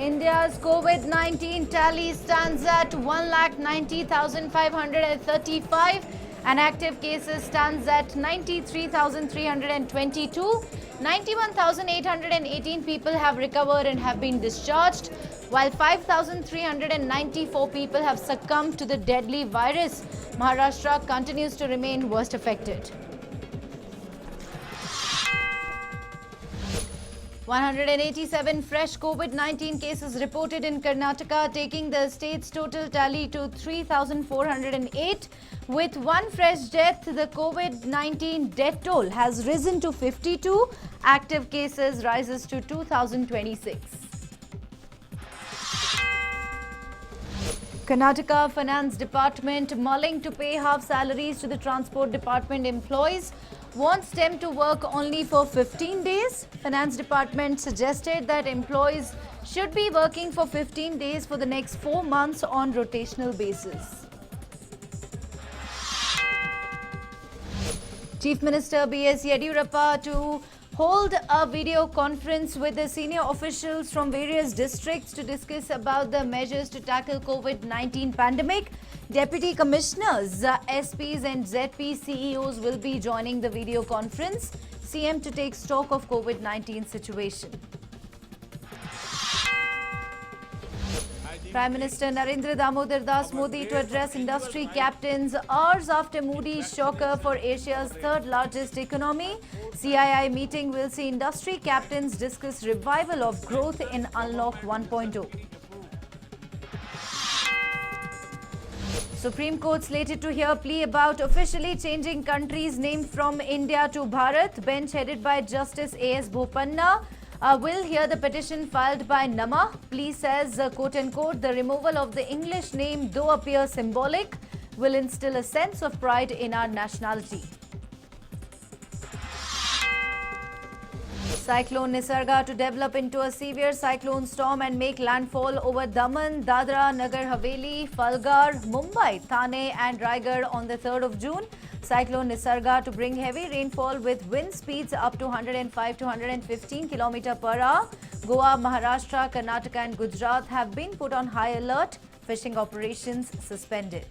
India's COVID-19 tally stands at 1,90,535 and active cases stands at 93,322. 91,818 people have recovered and have been discharged, while 5,394 people have succumbed to the deadly virus. Maharashtra continues to remain worst affected. 187 fresh COVID-19 cases reported in Karnataka, taking the state's total tally to 3,408. With one fresh death, the COVID-19 death toll has risen to 52. Active cases rises to 2,026. Karnataka Finance Department mulling to pay half salaries to the Transport Department employees. Wants them to work only for 15 days. Finance Department suggested that employees should be working for 15 days for the next 4 months on rotational basis. Chief Minister B.S. Yediyurappa to hold a video conference with the senior officials from various districts to discuss about the measures to tackle COVID-19 pandemic. Deputy Commissioners, SPs and ZP CEOs will be joining the video conference. CM to take stock of COVID-19 situation. Prime Minister Narendra Damodar Das Modi to address industry captains hours after Moody's shocker for Asia's third largest economy. CII meeting will see industry captains discuss revival of growth in Unlock 1.0. Supreme Court slated to hear plea about officially changing country's name from India to Bharat. Bench headed by Justice A.S. Bopanna will hear the petition filed by Nama. Plea says, quote-unquote, the removal of the English name, though appear symbolic, will instill a sense of pride in our nationality. Cyclone Nisarga to develop into a severe cyclone storm and make landfall over Daman, Dadra, Nagar Haveli, Falgar, Mumbai, Thane and Raigarh on the 3rd of June. Cyclone Nisarga to bring heavy rainfall with wind speeds up to 105 to 115 km per hour. Goa, Maharashtra, Karnataka and Gujarat have been put on high alert. Fishing operations suspended.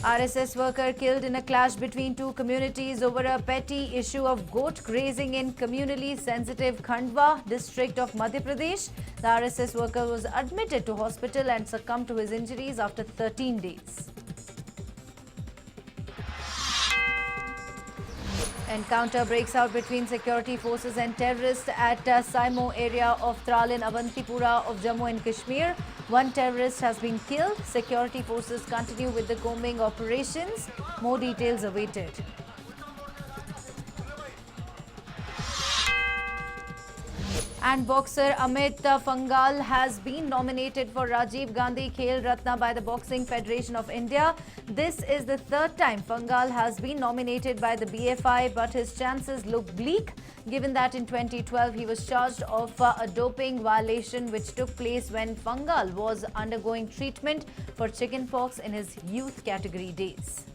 RSS worker killed in a clash between two communities over a petty issue of goat grazing in communally sensitive Khandwa district of Madhya Pradesh. The RSS worker was admitted to hospital and succumbed to his injuries after 13 days. Encounter breaks out between security forces and terrorists at Saimo area of Tral in Avantipura of Jammu and Kashmir. One terrorist has been killed. Security forces continue with the combing operations. More details awaited. And boxer Amit Fangal has been nominated for Rajiv Gandhi Khel Ratna by the Boxing Federation of India. This is the third time Fangal has been nominated by the BFI, but his chances look bleak, given that in 2012 he was charged of a doping violation which took place when Fangal was undergoing treatment for chickenpox in his youth category days.